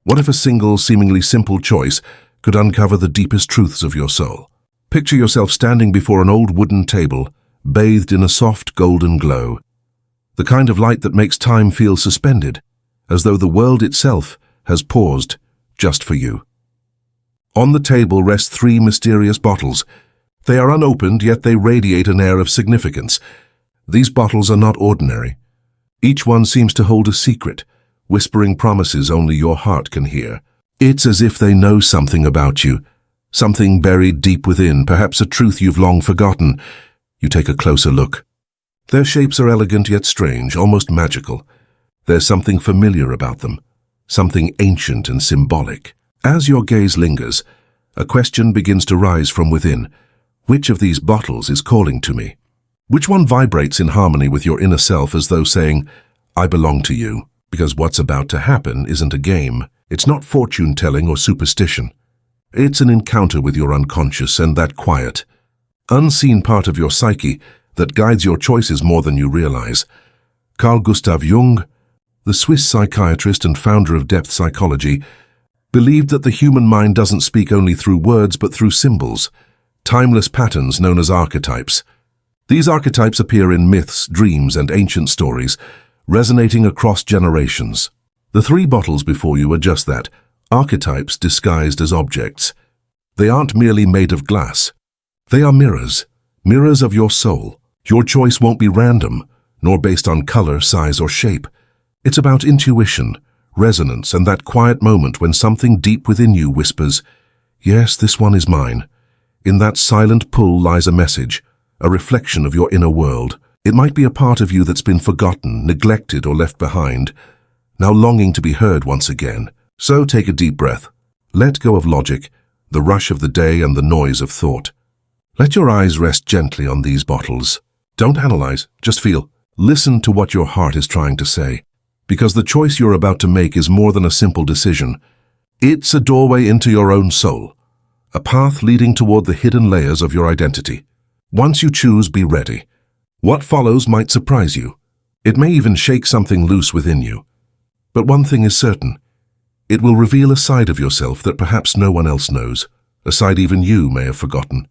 What if a single, seemingly simple choice could uncover the deepest truths of your soul? Picture yourself standing before an old wooden table, bathed in a soft golden glow. The kind of light that makes time feel suspended, as though the world itself has paused just for you. On the table rest 3 mysterious bottles. They are unopened, yet they radiate an air of significance. These bottles are not ordinary. Each one seems to hold a secret, whispering promises only your heart can hear. It's as if they know something about you, something buried deep within, perhaps a truth you've long forgotten. You take a closer look. Their shapes are elegant yet strange, almost magical. There's something familiar about them, something ancient and symbolic. As your gaze lingers, a question begins to rise from within. Which of these bottles is calling to me? Which one vibrates in harmony with your inner self, as though saying, I belong to you? Because what's about to happen isn't a game. It's not fortune-telling or superstition. It's an encounter with your unconscious and that quiet, unseen part of your psyche that guides your choices more than you realize. Carl Jung, the Swiss psychiatrist and founder of depth psychology, believed that the human mind doesn't speak only through words but through symbols, timeless patterns known as archetypes. These archetypes appear in myths, dreams, and ancient stories, resonating across generations. The 3 bottles before you are just that, archetypes disguised as objects. They aren't merely made of glass. They are mirrors, mirrors of your soul. Your choice won't be random, nor based on color, size, or shape. It's about intuition, resonance, and that quiet moment when something deep within you whispers, yes, this one is mine. In that silent pull lies a message, a reflection of your inner world. It might be a part of you that's been forgotten, neglected, or left behind, now longing to be heard once again. So take a deep breath. Let go of logic, the rush of the day, and the noise of thought. Let your eyes rest gently on these bottles. Don't analyze, just feel. Listen to what your heart is trying to say. Because the choice you're about to make is more than a simple decision. It's a doorway into your own soul, a path leading toward the hidden layers of your identity. Once you choose, be ready. What follows might surprise you. It may even shake something loose within you. But one thing is certain. It will reveal a side of yourself that perhaps no one else knows, a side even you may have forgotten.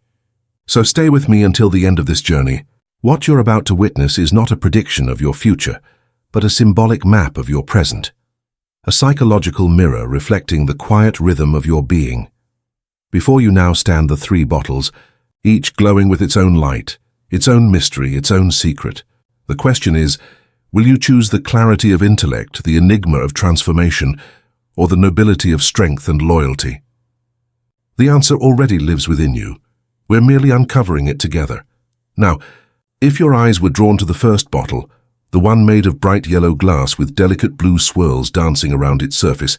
So stay with me until the end of this journey. What you're about to witness is not a prediction of your future, but a symbolic map of your present. A psychological mirror reflecting the quiet rhythm of your being. Before you now stand the 3 bottles, each glowing with its own light, its own mystery, its own secret. The question is, will you choose the clarity of intellect, the enigma of transformation, or the nobility of strength and loyalty? The answer already lives within you. We're merely uncovering it together. Now, if your eyes were drawn to the first bottle, the one made of bright yellow glass with delicate blue swirls dancing around its surface,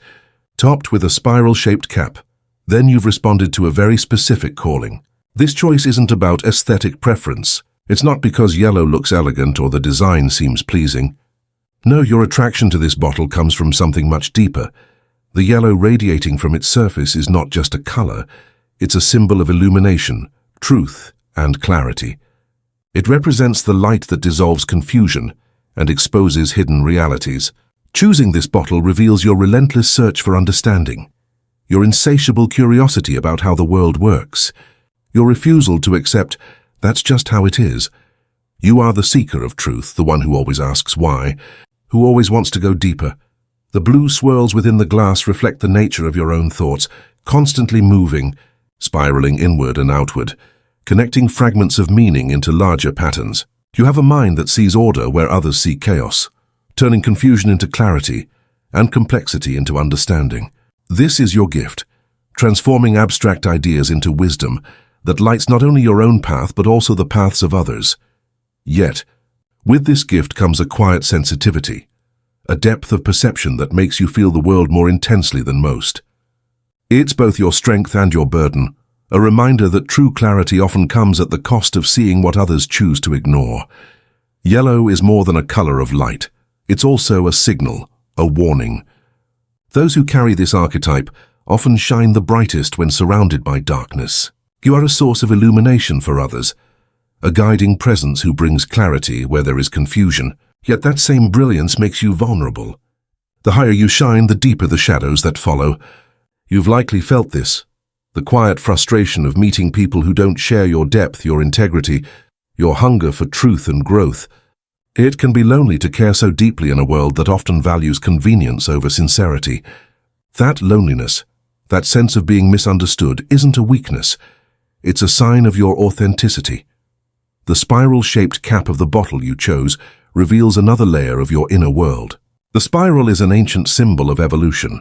topped with a spiral-shaped cap, then you've responded to a very specific calling. This choice isn't about aesthetic preference. It's not because yellow looks elegant or the design seems pleasing. No, your attraction to this bottle comes from something much deeper. The yellow radiating from its surface is not just a color, it's a symbol of illumination, truth, and clarity. It represents the light that dissolves confusion and exposes hidden realities. Choosing this bottle reveals your relentless search for understanding, your insatiable curiosity about how the world works, your refusal to accept that's just how it is. You are the seeker of truth, the one who always asks why, who always wants to go deeper. The blue swirls within the glass reflect the nature of your own thoughts, constantly moving, spiraling inward and outward, connecting fragments of meaning into larger patterns. You have a mind that sees order where others see chaos, turning confusion into clarity and complexity into understanding. This is your gift, transforming abstract ideas into wisdom that lights not only your own path but also the paths of others. Yet, with this gift comes a quiet sensitivity, a depth of perception that makes you feel the world more intensely than most. It's both your strength and your burden, a reminder that true clarity often comes at the cost of seeing what others choose to ignore. Yellow is more than a color of light. It's also a signal, a warning. Those who carry this archetype often shine the brightest when surrounded by darkness. You are a source of illumination for others, a guiding presence who brings clarity where there is confusion, yet that same brilliance makes you vulnerable. The higher you shine, the deeper the shadows that follow. You've likely felt this. The quiet frustration of meeting people who don't share your depth, your integrity, your hunger for truth and growth. It can be lonely to care so deeply in a world that often values convenience over sincerity. That loneliness, that sense of being misunderstood, isn't a weakness. It's a sign of your authenticity. The spiral-shaped cap of the bottle you chose reveals another layer of your inner world. The spiral is an ancient symbol of evolution,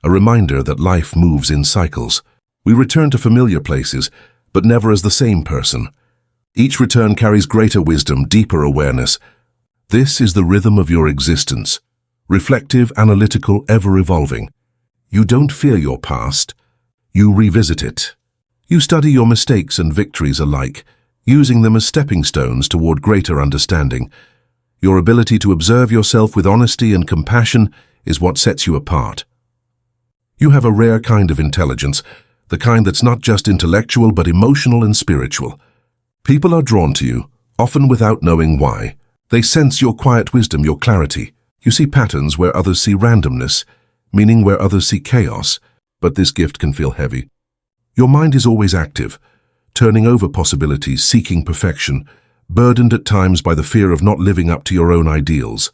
a reminder that life moves in cycles. We return to familiar places, but never as the same person. Each return carries greater wisdom, deeper awareness. This is the rhythm of your existence, reflective, analytical, ever-evolving. You don't fear your past, you revisit it. You study your mistakes and victories alike, using them as stepping stones toward greater understanding. Your ability to observe yourself with honesty and compassion is what sets you apart. You have a rare kind of intelligence, the kind that's not just intellectual but emotional and spiritual. People are drawn to you, often without knowing why. They sense your quiet wisdom, your clarity. You see patterns where others see randomness, meaning where others see chaos, but this gift can feel heavy. Your mind is always active, turning over possibilities, seeking perfection, burdened at times by the fear of not living up to your own ideals.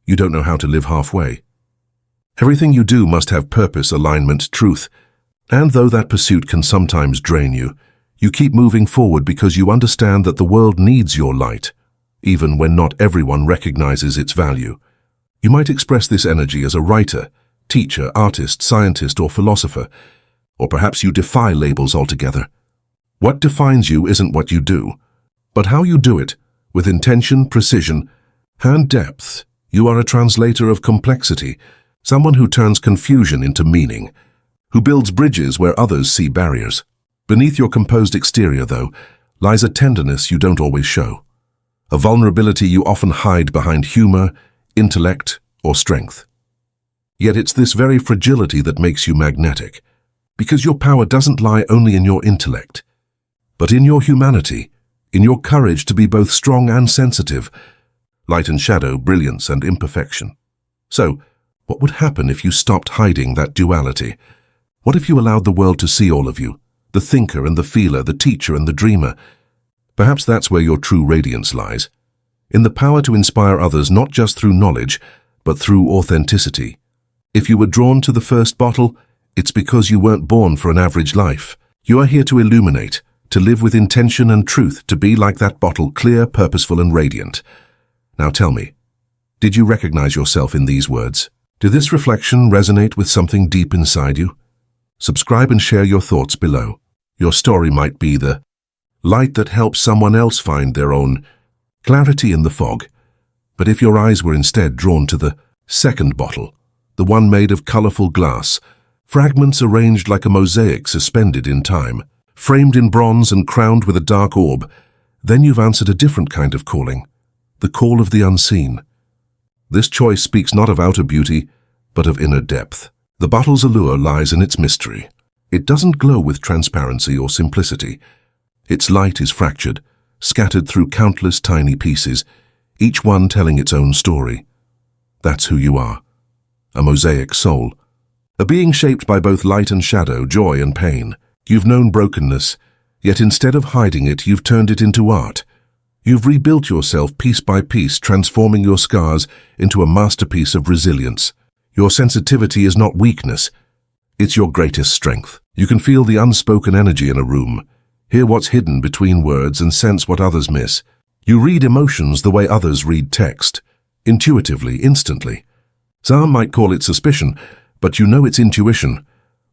You don't know how to live halfway. Everything you do must have purpose, alignment, truth, and though that pursuit can sometimes drain you, you keep moving forward because you understand that the world needs your light, even when not everyone recognizes its value. You might express this energy as a writer, teacher, artist, scientist, or philosopher, or perhaps you defy labels altogether. What defines you isn't what you do, but how you do it, with intention, precision, and depth. You are a translator of complexity, someone who turns confusion into meaning, who builds bridges where others see barriers. Beneath your composed exterior, though, lies a tenderness you don't always show, a vulnerability you often hide behind humor, intellect, or strength. Yet it's this very fragility that makes you magnetic, because your power doesn't lie only in your intellect, but in your humanity, in your courage to be both strong and sensitive, light and shadow, brilliance and imperfection. So, what would happen if you stopped hiding that duality? What if you allowed the world to see all of you, the thinker and the feeler, the teacher and the dreamer? Perhaps that's where your true radiance lies, in the power to inspire others not just through knowledge, but through authenticity. If you were drawn to the first bottle, it's because you weren't born for an average life. You are here to illuminate, to live with intention and truth, to be like that bottle, clear, purposeful and radiant. Now tell me, did you recognize yourself in these words? Did this reflection resonate with something deep inside you? Subscribe and share your thoughts below. Your story might be the light that helps someone else find their own clarity in the fog. But if your eyes were instead drawn to the second bottle, the one made of colorful glass, fragments arranged like a mosaic suspended in time, framed in bronze and crowned with a dark orb, then you've answered a different kind of calling, the call of the unseen. This choice speaks not of outer beauty, but of inner depth. The bottle's allure lies in its mystery. It doesn't glow with transparency or simplicity. Its light is fractured, scattered through countless tiny pieces, each one telling its own story. That's who you are, a mosaic soul, a being shaped by both light and shadow, joy and pain. You've known brokenness, yet instead of hiding it, you've turned it into art. You've rebuilt yourself piece by piece, transforming your scars into a masterpiece of resilience. Your sensitivity is not weakness, it's your greatest strength. You can feel the unspoken energy in a room, hear what's hidden between words and sense what others miss. You read emotions the way others read text, intuitively, instantly. Some might call it suspicion, but you know it's intuition.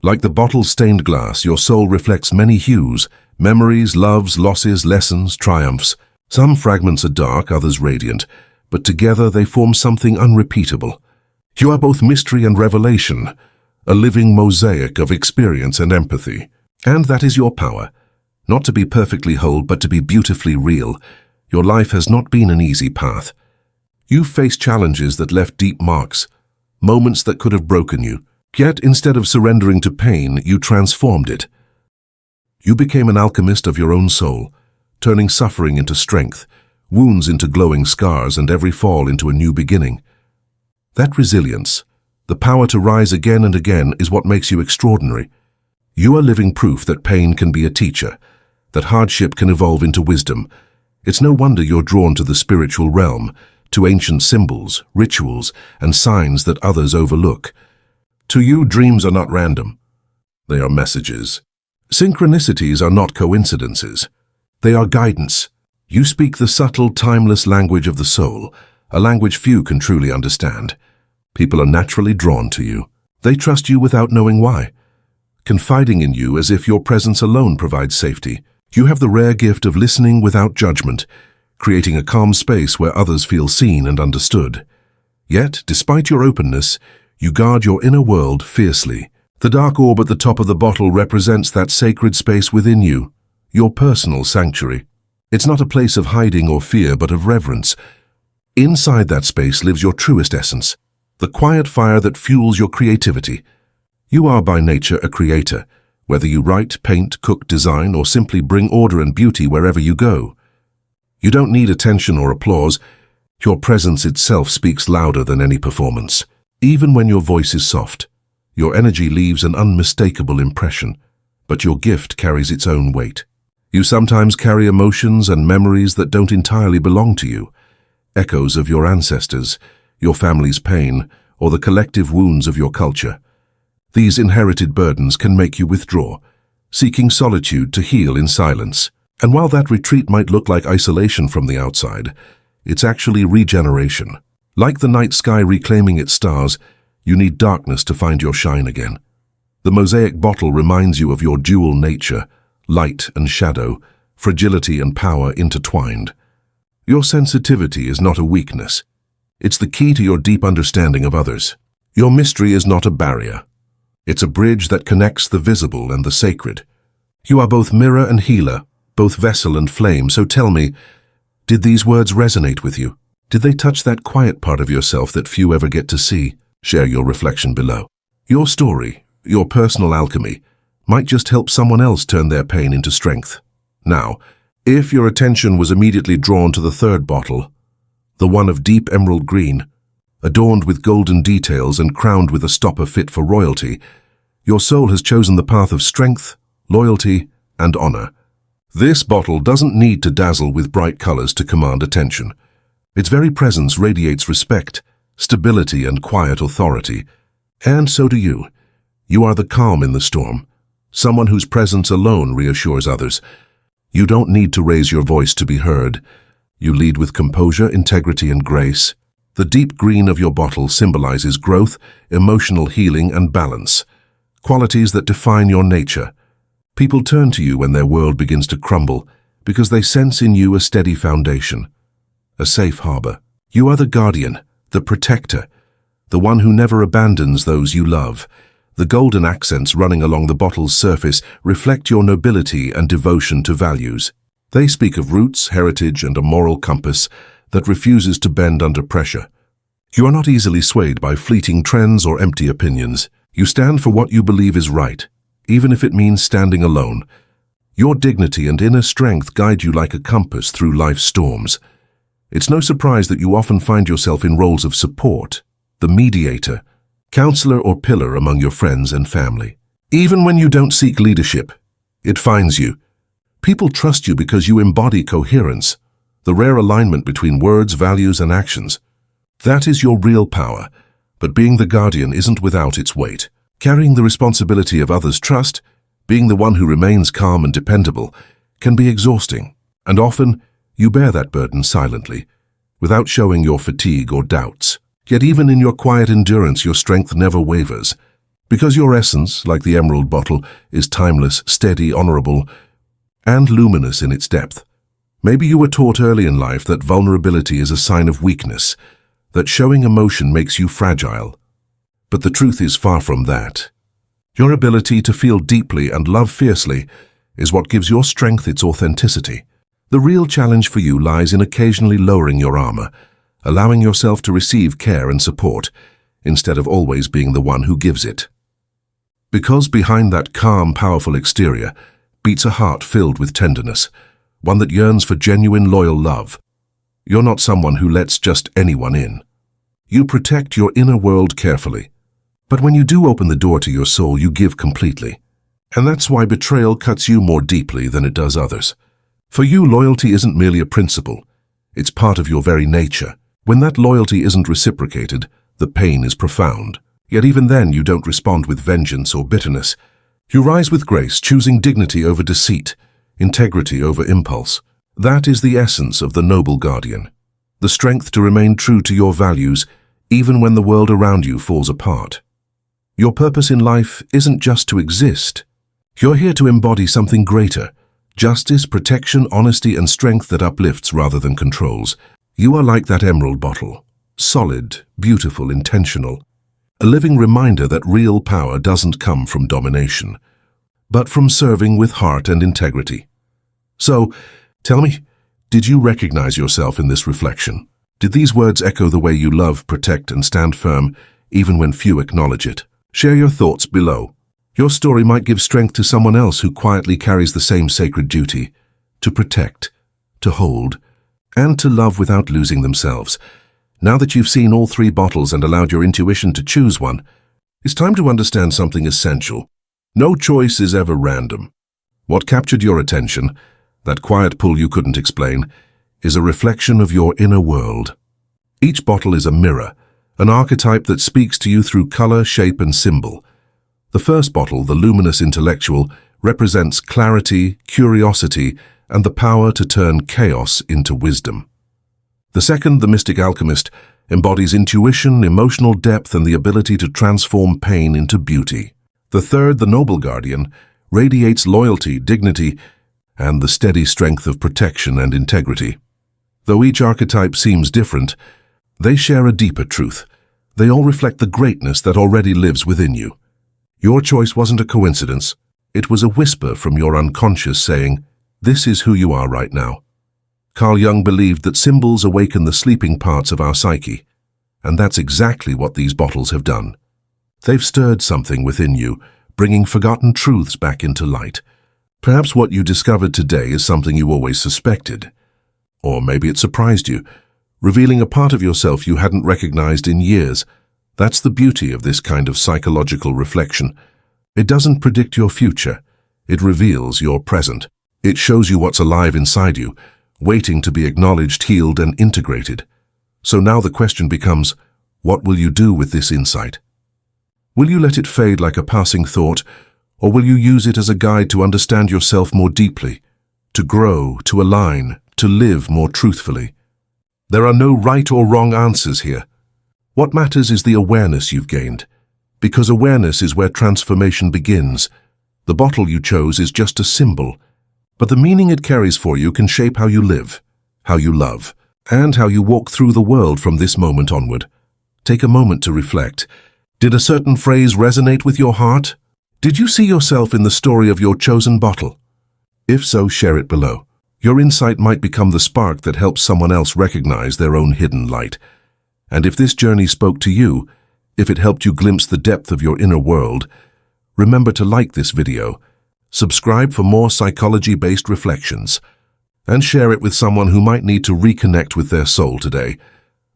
Like the bottle's stained glass, your soul reflects many hues, memories, loves, losses, lessons, triumphs. Some fragments are dark, others radiant, but together they form something unrepeatable. You are both mystery and revelation, a living mosaic of experience and empathy. And that is your power, not to be perfectly whole, but to be beautifully real. Your life has not been an easy path. You've faced challenges that left deep marks, moments that could have broken you. Yet, instead of surrendering to pain, you transformed it. You became an alchemist of your own soul, turning suffering into strength, wounds into glowing scars, and every fall into a new beginning. That resilience, The power to rise again and again is what makes you extraordinary. You are living proof that pain can be a teacher, that hardship can evolve into wisdom. It's no wonder you're drawn to the spiritual realm, to ancient symbols, rituals, and signs that others overlook. To you, dreams are not random. They are messages. Synchronicities are not coincidences. They are guidance. You speak the subtle, timeless language of the soul, a language few can truly understand. People are naturally drawn to you. They trust you without knowing why, confiding in you as if your presence alone provides safety. You have the rare gift of listening without judgment, creating a calm space where others feel seen and understood. Yet, despite your openness, you guard your inner world fiercely. The dark orb at the top of the bottle represents that sacred space within you, your personal sanctuary. It's not a place of hiding or fear, but of reverence. Inside that space lives your truest essence, the quiet fire that fuels your creativity. You are by nature a creator, whether you write, paint, cook, design, or simply bring order and beauty wherever you go. You don't need attention or applause. Your presence itself speaks louder than any performance. Even when your voice is soft, your energy leaves an unmistakable impression, but your gift carries its own weight. You sometimes carry emotions and memories that don't entirely belong to you, echoes of your ancestors, your family's pain, or the collective wounds of your culture. These inherited burdens can make you withdraw, seeking solitude to heal in silence. And while that retreat might look like isolation from the outside, it's actually regeneration. Like the night sky reclaiming its stars, you need darkness to find your shine again. The mosaic bottle reminds you of your dual nature, light and shadow, fragility and power intertwined. Your sensitivity is not a weakness. It's the key to your deep understanding of others. Your mystery is not a barrier. It's a bridge that connects the visible and the sacred. You are both mirror and healer, both vessel and flame, so tell me, did these words resonate with you? Did they touch that quiet part of yourself that few ever get to see? Share your reflection below. Your story, your personal alchemy, might just help someone else turn their pain into strength. Now, if your attention was immediately drawn to the third bottle, the one of deep emerald green, adorned with golden details and crowned with a stopper fit for royalty, your soul has chosen the path of strength, loyalty, and honor. This bottle doesn't need to dazzle with bright colors to command attention. Its very presence radiates respect, stability, and quiet authority. And so do you. You are the calm in the storm, someone whose presence alone reassures others. You don't need to raise your voice to be heard. You lead with composure, integrity, and grace. The deep green of your bottle symbolizes growth, emotional healing, and balance, qualities that define your nature. People turn to you when their world begins to crumble because they sense in you a steady foundation, a safe harbor. You are the guardian, the protector, the one who never abandons those you love. The golden accents running along the bottle's surface reflect your nobility and devotion to values. They speak of roots, heritage, and a moral compass that refuses to bend under pressure. You are not easily swayed by fleeting trends or empty opinions. You stand for what you believe is right, even if it means standing alone. Your dignity and inner strength guide you like a compass through life's storms. It's no surprise that you often find yourself in roles of support, the mediator, counselor, or pillar among your friends and family. Even when you don't seek leadership, it finds you. People trust you because you embody coherence, the rare alignment between words, values, and actions. That is your real power, but being the guardian isn't without its weight. Carrying the responsibility of others' trust, being the one who remains calm and dependable, can be exhausting, and often you bear that burden silently, without showing your fatigue or doubts. Yet even in your quiet endurance, your strength never wavers, because your essence, like the emerald bottle, is timeless, steady, honorable, and luminous in its depth. Maybe you were taught early in life that vulnerability is a sign of weakness, that showing emotion makes you fragile. But the truth is far from that. Your ability to feel deeply and love fiercely is what gives your strength its authenticity. The real challenge for you lies in occasionally lowering your armor, allowing yourself to receive care and support, instead of always being the one who gives it. Because behind that calm, powerful exterior beats a heart filled with tenderness, one that yearns for genuine, loyal love. You're not someone who lets just anyone in. You protect your inner world carefully, But when you do open the door to your soul, you give completely. And that's why betrayal cuts you more deeply than it does others. For you, loyalty isn't merely a principle. It's part of your very nature. When that loyalty isn't reciprocated, the pain is profound. Yet even then, you don't respond with vengeance or bitterness. You rise with grace, choosing dignity over deceit, integrity over impulse. That is the essence of the noble guardian. The strength to remain true to your values, even when the world around you falls apart. Your purpose in life isn't just to exist. You're here to embody something greater. Justice, protection, honesty, and strength that uplifts rather than controls. You are like that emerald bottle. Solid, beautiful, intentional. A living reminder that real power doesn't come from domination, but from serving with heart and integrity. So, tell me, did you recognize yourself in this reflection? Did these words echo the way you love, protect, and stand firm, even when few acknowledge it? Share your thoughts below. Your story might give strength to someone else who quietly carries the same sacred duty, to protect, to hold, and to love without losing themselves. Now that you've seen all three bottles and allowed your intuition to choose one, it's time to understand something essential. No choice is ever random. What captured your attention, that quiet pull you couldn't explain, is a reflection of your inner world. Each bottle is a mirror, an archetype that speaks to you through color, shape, and symbol. The first bottle, the luminous intellectual, represents clarity, curiosity, and the power to turn chaos into wisdom. The second, the mystic alchemist, embodies intuition, emotional depth, and the ability to transform pain into beauty. The third, the noble guardian, radiates loyalty, dignity, and the steady strength of protection and integrity. Though each archetype seems different, they share a deeper truth. They all reflect the greatness that already lives within you. Your choice wasn't a coincidence. It was a whisper from your unconscious saying, "This is who you are right now." Carl Jung believed that symbols awaken the sleeping parts of our psyche, and that's exactly what these bottles have done. They've stirred something within you, bringing forgotten truths back into light. Perhaps what you discovered today is something you always suspected. Or maybe it surprised you, revealing a part of yourself you hadn't recognized in years. That's the beauty of this kind of psychological reflection. It doesn't predict your future. It reveals your present. It shows you what's alive inside you, waiting to be acknowledged, healed, and integrated. So now the question becomes, what will you do with this insight? Will you let it fade like a passing thought, or will you use it as a guide to understand yourself more deeply, to grow, to align, to live more truthfully? There are no right or wrong answers here. What matters is the awareness you've gained, because awareness is where transformation begins. The bottle you chose is just a symbol, but the meaning it carries for you can shape how you live, how you love, and how you walk through the world from this moment onward. Take a moment to reflect. Did a certain phrase resonate with your heart? Did you see yourself in the story of your chosen bottle? If so, share it below. Your insight might become the spark that helps someone else recognize their own hidden light. And if this journey spoke to you, if it helped you glimpse the depth of your inner world, remember to like this video, subscribe for more psychology-based reflections, and share it with someone who might need to reconnect with their soul today.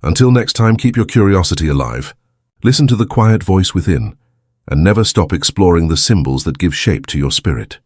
Until next time, keep your curiosity alive. Listen to the quiet voice within, and never stop exploring the symbols that give shape to your spirit.